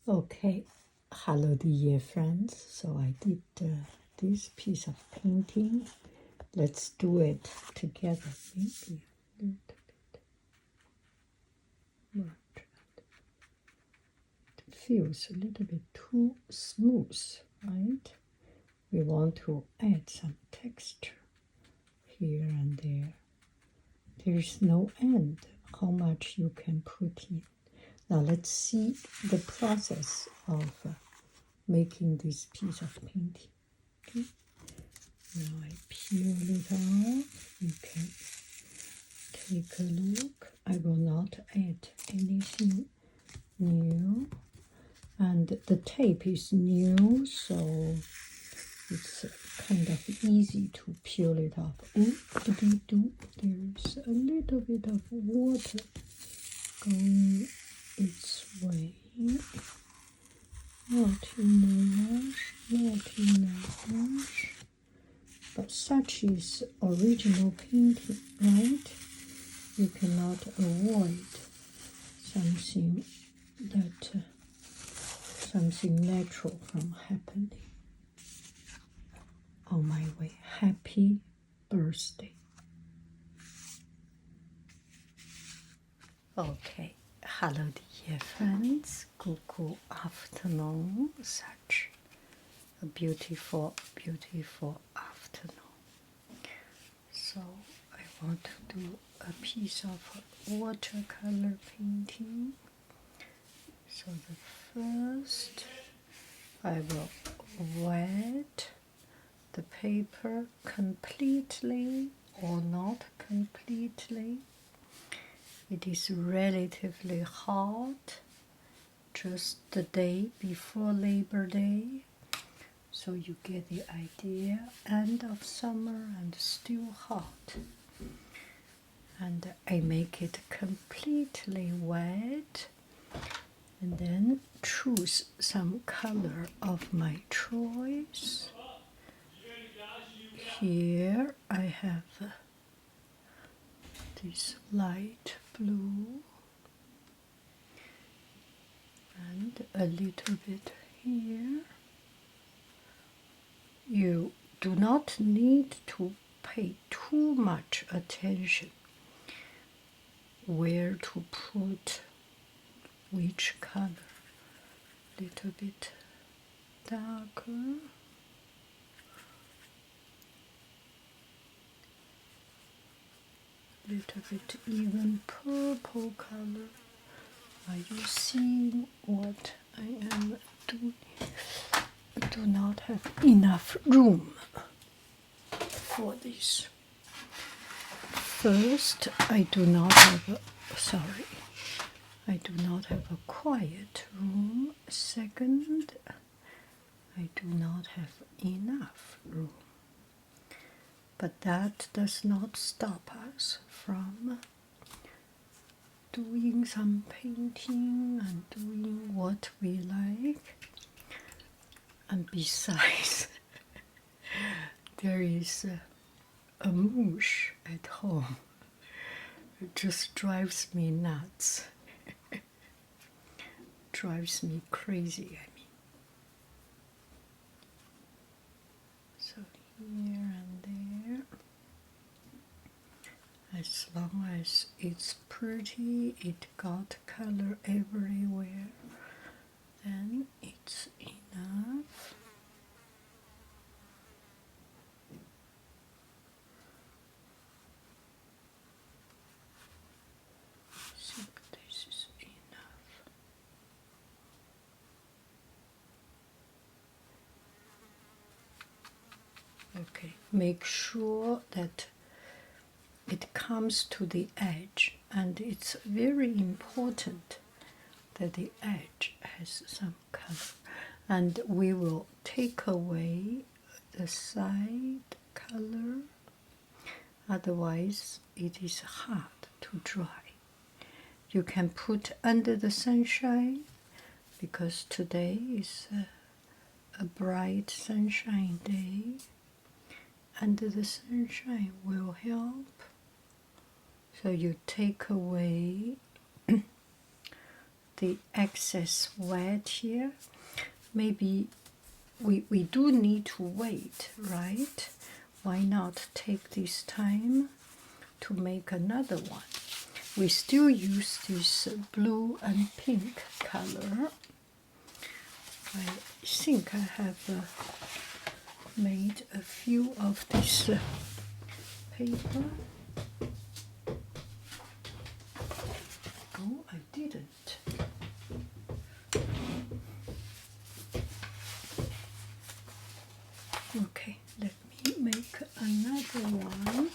Okay, hello dear friends. So I did this piece of painting. Let's do it together. Maybe a little bit more. It feels a little bit too smooth, right? We want to add some texture here and there. There's no end how much you can put in. Now let's see the process of making this piece of painting. Okay. Now I peel it off. You can take a look. I will not add anything new. And the tape is new, so it's kind of easy to peel it off. Oh, there's a little bit of water going its way. Not in a rush, not in a rush. But such is original painting, right? You cannot avoid something natural from happening. On my way, happy birthday. Okay, hello dear friends, good afternoon, such a beautiful, beautiful afternoon. So I want to do a piece of watercolor painting. So the first, I will wet the paper completely or not completely. It is relatively hot, just the day before Labor Day, so you get the idea, end of summer and still hot. And I make it completely wet and then choose some color of my choice. Here I have this light blue and a little bit here. You do not need to pay too much attention where to put which color. Little bit darker. Little bit even purple color. Are you seeing what I am doing? I do not have enough room for this. First, I do not have a quiet room. Second, I do not have enough room. But that does not stop us from doing some painting and doing what we like. And besides, there is a moosh at home. It just drives me nuts. Drives me crazy, I mean. So here and there. As long as it's pretty, it got color everywhere, then it's enough. I think this is enough. Okay, make sure that it comes to the edge, and it's very important that the edge has some color. And we will take away the side color, otherwise it is hard to dry. You can put under the sunshine, because today is a bright sunshine day. Under the sunshine will help. So you take away the excess wet here. Maybe we do need to wait, right? Why not take this time to make another one? We still use this blue and pink color. I think I have made a few of this paper. Oh, I didn't. Okay, let me make another one.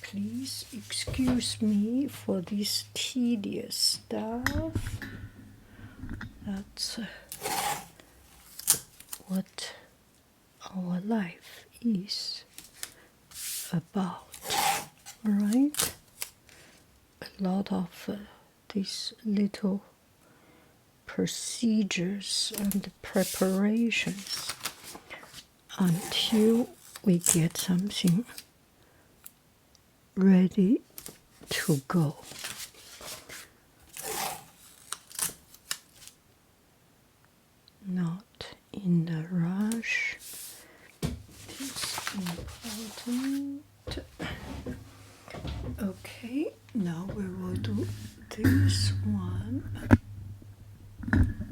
Please excuse me for this tedious stuff. That's what our life is about, right? A lot of these little procedures and preparations until we get something ready to go. Not in a rush. It's important. Okay, now we will do this one.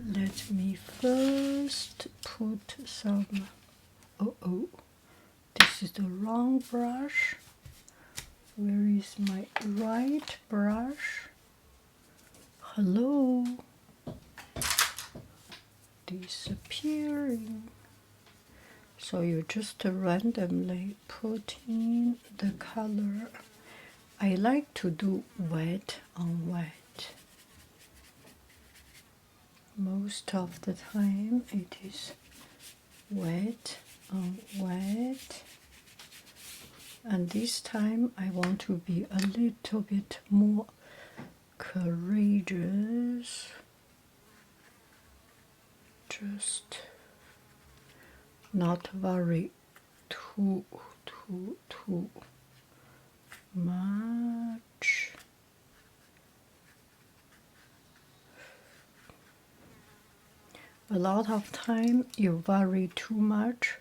Let me first put some. Oh, this is the wrong brush. Where is my right brush? Hello? Disappearing. So you just randomly put in the color. I like to do wet on wet. Most of the time it is wet on wet. And this time I want to be a little bit more courageous. Just not worry too much. A lot of time you worry too much,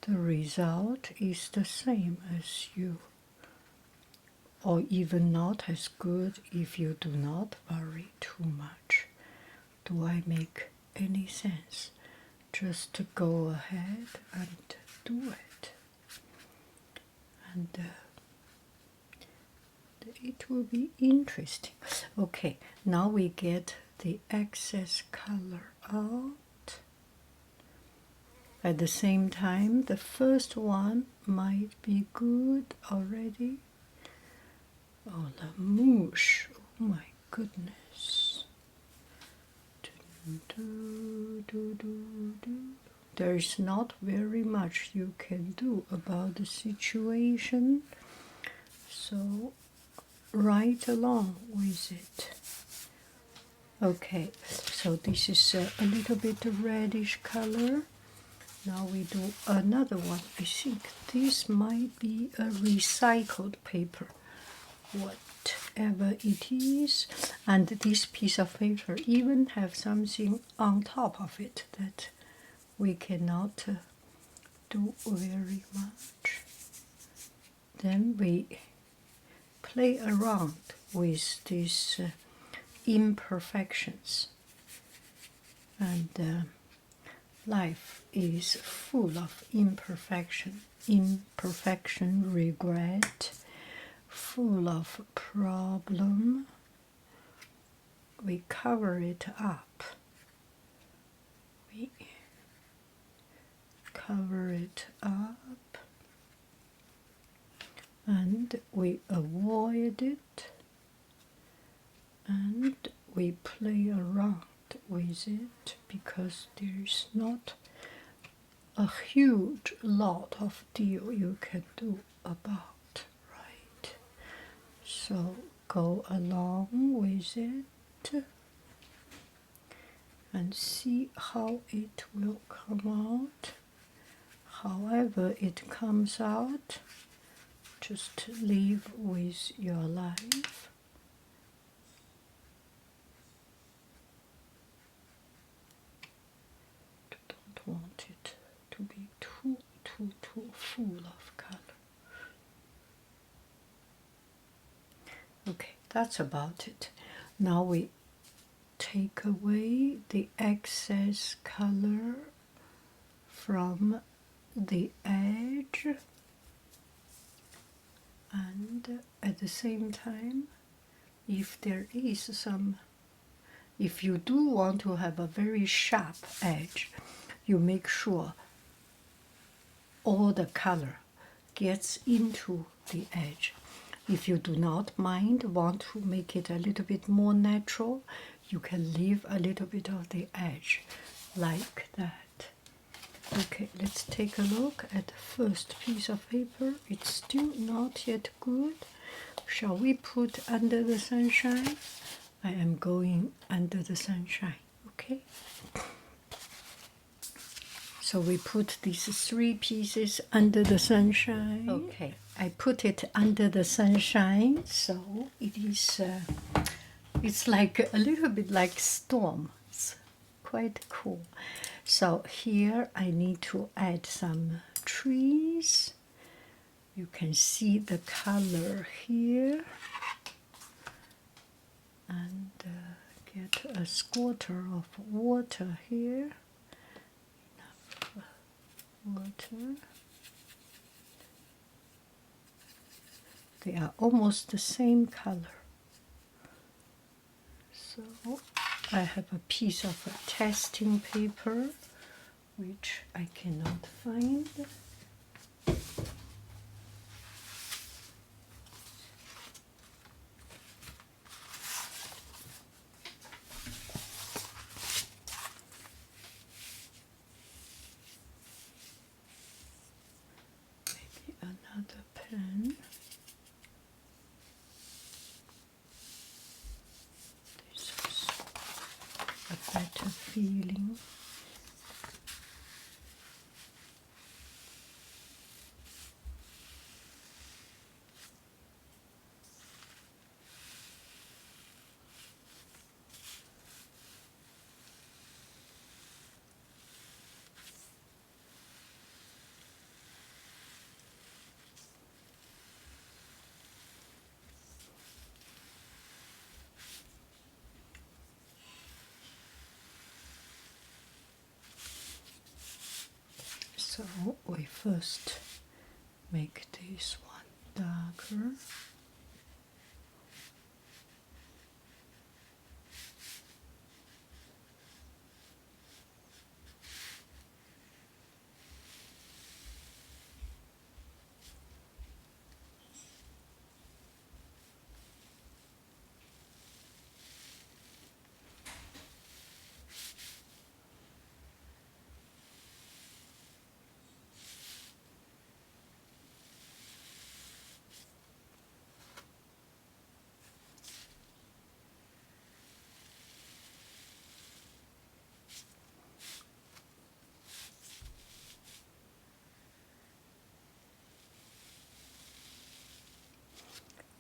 the result is the same as you, or even not as good if you do not worry too much. Do I make any sense? Just to go ahead and do it. And it will be interesting. Okay, now we get the excess color out. At the same time, the first one might be good already. Oh, the mousse. Oh my goodness. There is not very much you can do about the situation, so right along with it. Okay, so this is a little bit reddish color. Now we do another one. I think this might be a recycled paper, whatever it is. And this piece of paper even have something on top of it that we cannot do very much. Then we play around with these imperfections. And life is full of imperfection, regret, full of problem. We cover it up. We cover it up and we avoid it and we play around with it because there's not a huge lot of deal you can do about, right? So go along with it and see how it will come out, however it comes out, just live with your life. Don't want it to be too full of color. Okay, that's about it. Now we take away the excess color from the edge, and at the same time, if there is some, if you do want to have a very sharp edge, you make sure all the color gets into the edge. If you do not mind, want to make it a little bit more natural, you can leave a little bit of the edge like that. Okay, let's take a look at the first piece of paper. It's still not yet good. Shall we put under the sunshine? I am going under the sunshine, okay? So we put these 3 pieces under the sunshine. Okay, I put it under the sunshine, so it is, it's like a little bit like storm. It's quite cool. So here I need to add some trees. You can see the color here. And get a squirter of water here. Water. They are almost the same color. So I have a piece of testing paper which I cannot find. Another pen. This is a better feeling. So we first make this one darker.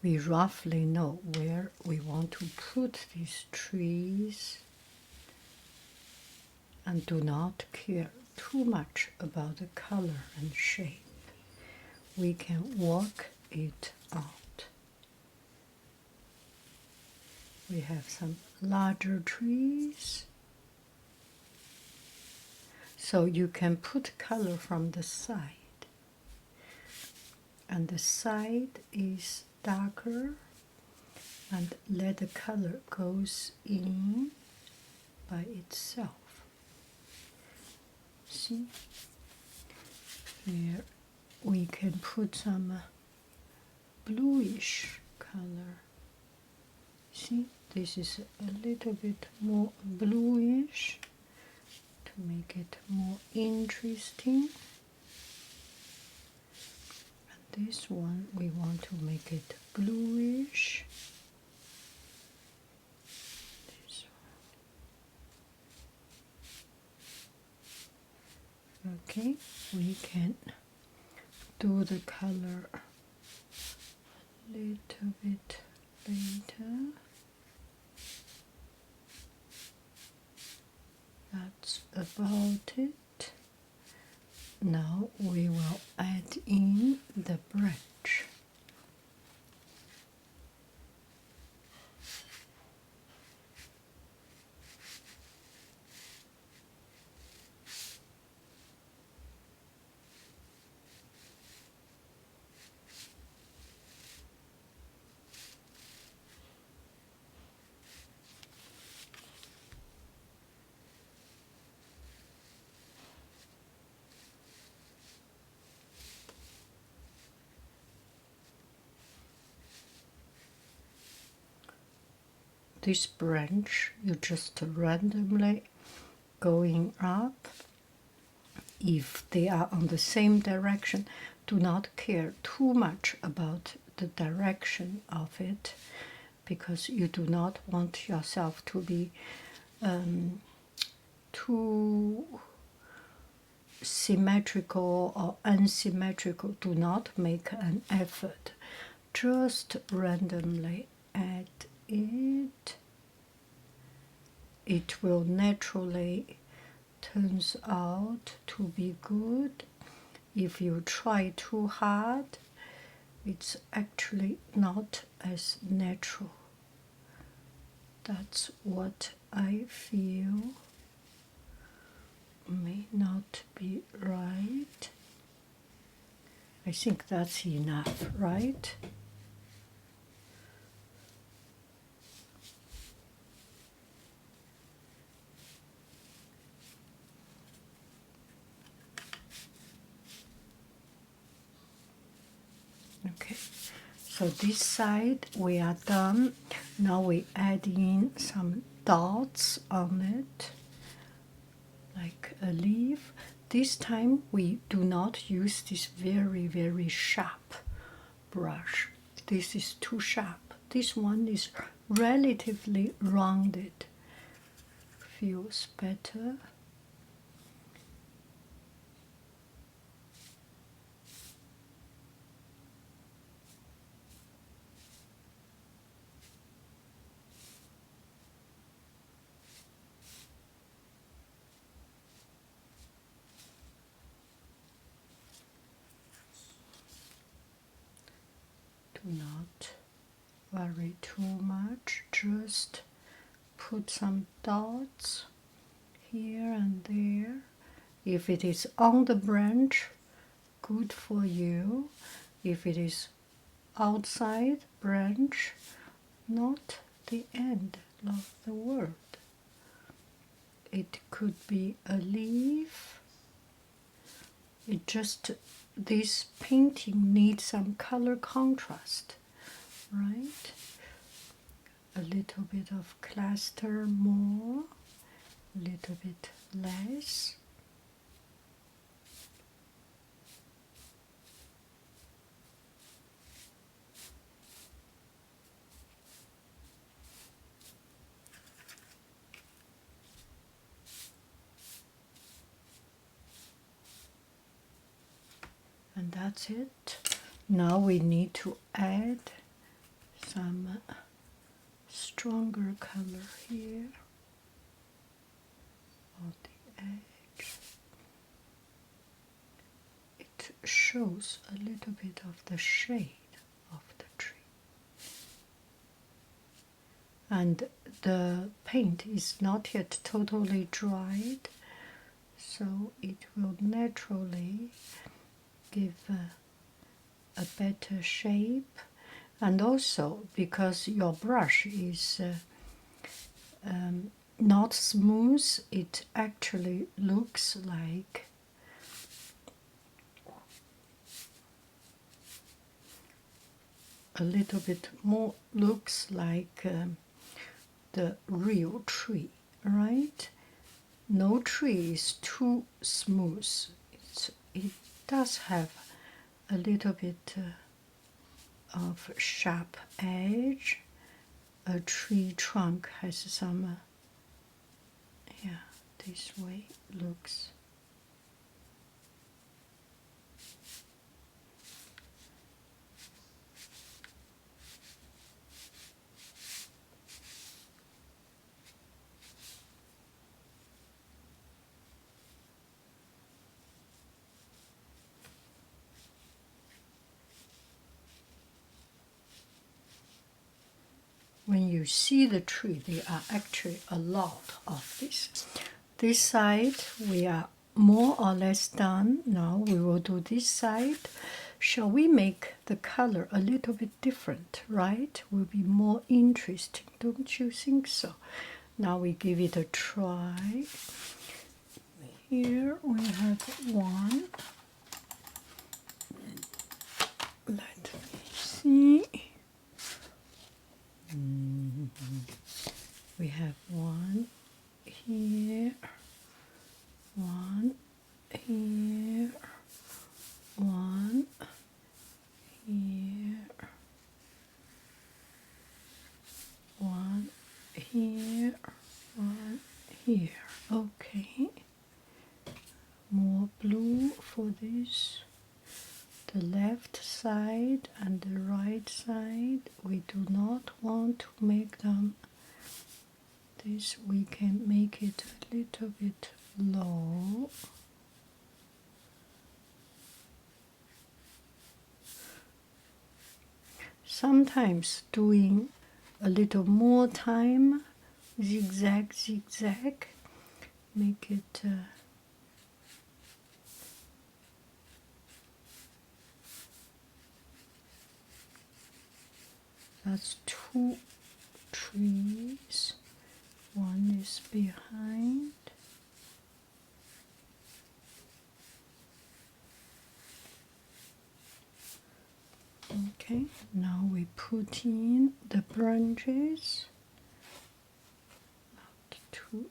We roughly know where we want to put these trees and do not care too much about the color and shape. We can work it out. We have some larger trees, so you can put color from the side, and the side is darker, and let the color goes in by itself. See, here we can put some bluish color. See, this is a little bit more bluish to make it more interesting. This one we want to make it bluish. This one. Okay, we can do the color a little bit later. That's about it. Now we will add in the branch. This branch, you just randomly going up. If they are on the same direction, do not care too much about the direction of it, because you do not want yourself to be too symmetrical or unsymmetrical. Do not make an effort. Just randomly add it. It will naturally turns out to be good. If you try too hard, it's actually not as natural. That's what I feel. May not be right. I think that's enough, right? Okay, so this side we are done. Now we add in some dots on it, like a leaf. This time we do not use this very, very sharp brush. This is too sharp. This one is relatively rounded. Feels better. Do not worry too much, just put some dots here and there. If it is on the branch, good for you. If it is outside branch, not the end of the world. It could be a leaf. It just, this painting needs some color contrast, right? A little bit of cluster more, a little bit less. And that's it. Now we need to add some stronger color here on the edge. It shows a little bit of the shade of the tree. And the paint is not yet totally dried, so it will naturally give a better shape. And also because your brush is not smooth, it actually looks like a little bit more, looks like the real tree, right? No tree is too smooth. It does have a little bit of sharp edge. A tree trunk has some, yeah, this way looks when you see the tree, there are actually a lot of this. This side we are more or less done. Now we will do this side. Shall we make the color a little bit different, right? Will be more interesting, don't you think so? Now we give it a try. Here we have one. Let me see. We have one here, one here, one here, one here, one here. Okay. More blue for this. The left side and the right side, we do not want to make them this. We can make it a little bit low. Sometimes doing a little more time, zigzag, zigzag, make it that's two trees. One is behind. Okay, now we put in the branches. Not two.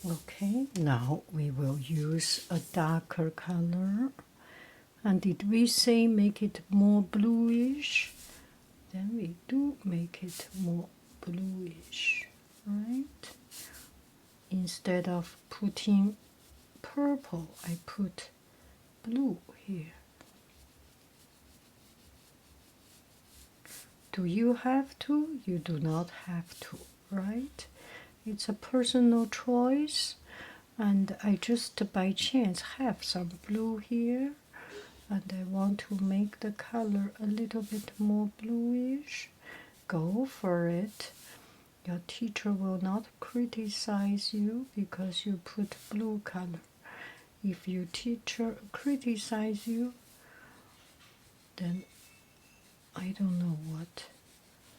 Okay, now we will use a darker color. And did we say make it more bluish? Then we do make it more bluish, right? Instead of putting purple, I put blue here. Do you have to? You do not have to, right? It's a personal choice, and I just by chance have some blue here, and I want to make the color a little bit more bluish. Go for it. Your teacher will not criticize you because you put blue color. If your teacher criticize you, then I don't know what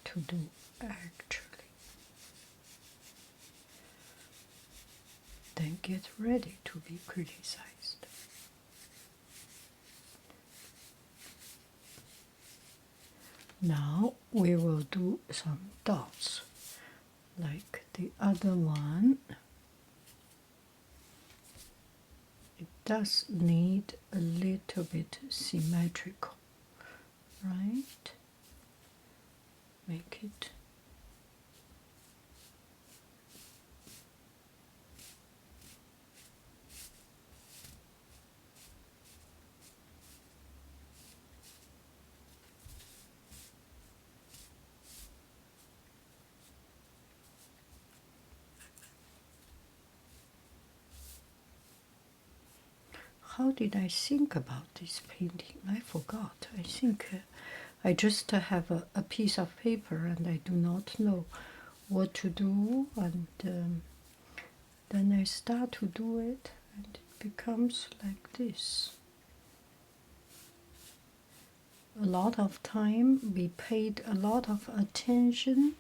to do actually. Then get ready to be criticized. Now we will do some dots like the other one. It does need a little bit symmetrical, right? Make it how did I think about this painting? I forgot. I think I just have a piece of paper and I do not know what to do, and then I start to do it and it becomes like this. A lot of time, we paid a lot of attention.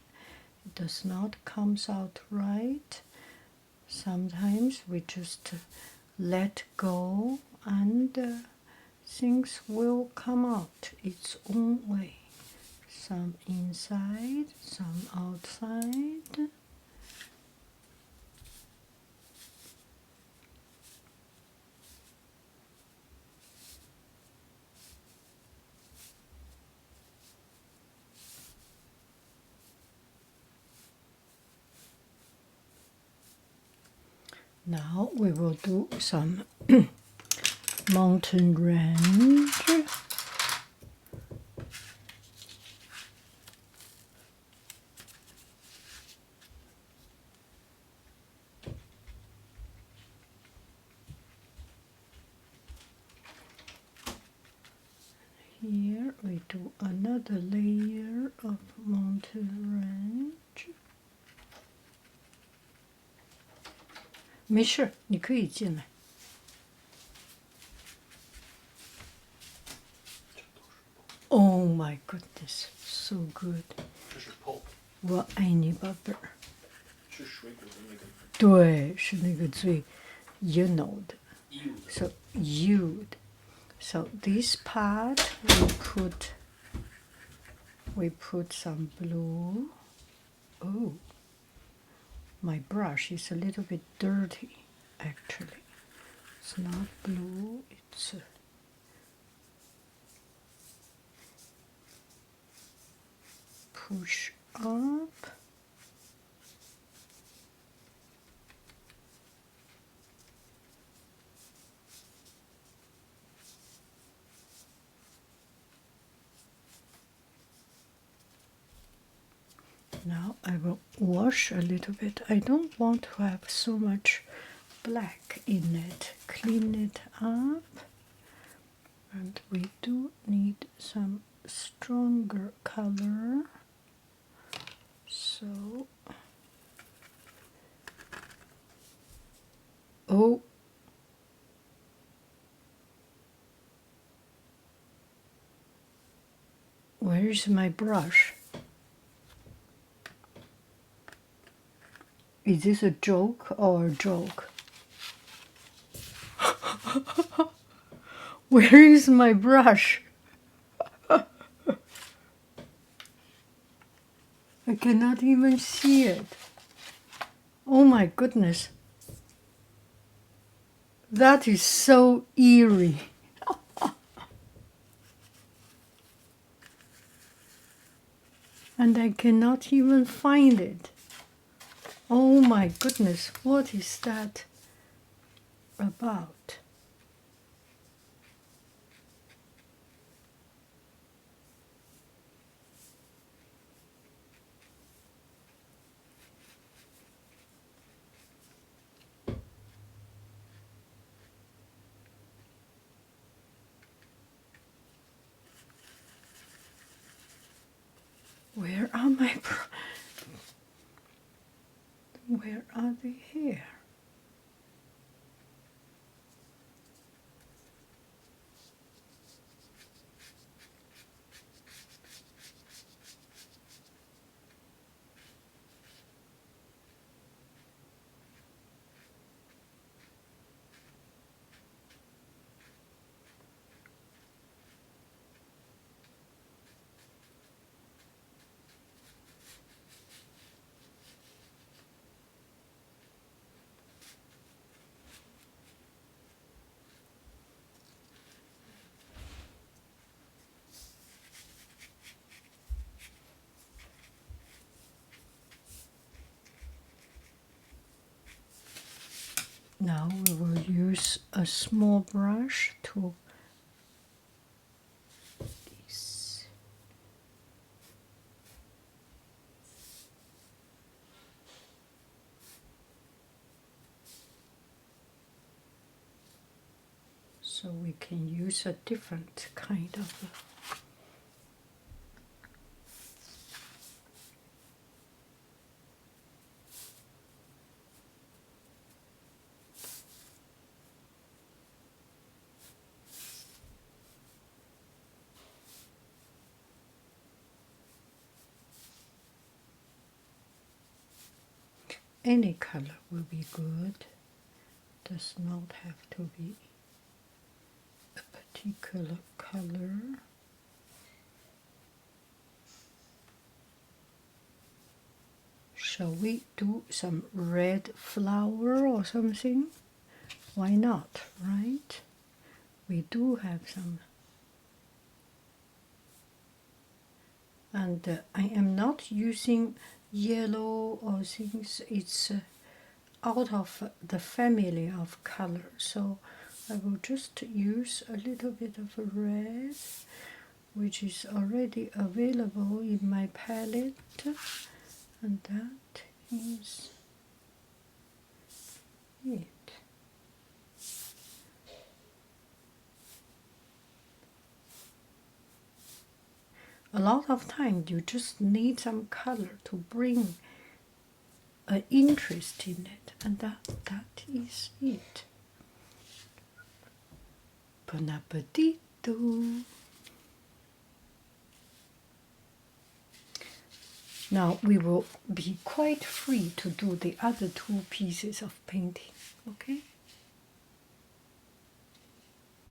It does not come out right. Sometimes we just let go and things will come out its own way. Some inside, some outside. Now we will do some mountain range. Here we do another layer of mountain range. 没事，你可以进来。Oh my goodness, so good！ 这是 pulp， 我爱你，宝贝儿。是水果的那个。对，是那个最 you know 的。Yield. So yield. So this part we put some blue. Oh, my brush is a little bit dirty actually. It's not blue, it's push up. Now I will wash a little bit. I don't want to have so much black in it. Clean it up. And we do need some stronger color. So, oh, where is my brush? Is this a joke or a joke? Where is my brush? I cannot even see it. Oh my goodness. That is so eerie. And I cannot even find it. Oh my goodness, what is that about? Where are my where are they here? Now we will use a small brush to this. So we can use a different kind of any color will be good. Does not have to be a particular color. Shall we do some red flower or something? Why not, right? We do have some. And I am not using yellow or things. It's out of the family of color, so I will just use a little bit of red, which is already available in my palette, and that is it. A lot of times you just need some color to bring an interest in it, and that is it. Bon appetito! Now we will be quite free to do the other two pieces of painting, okay?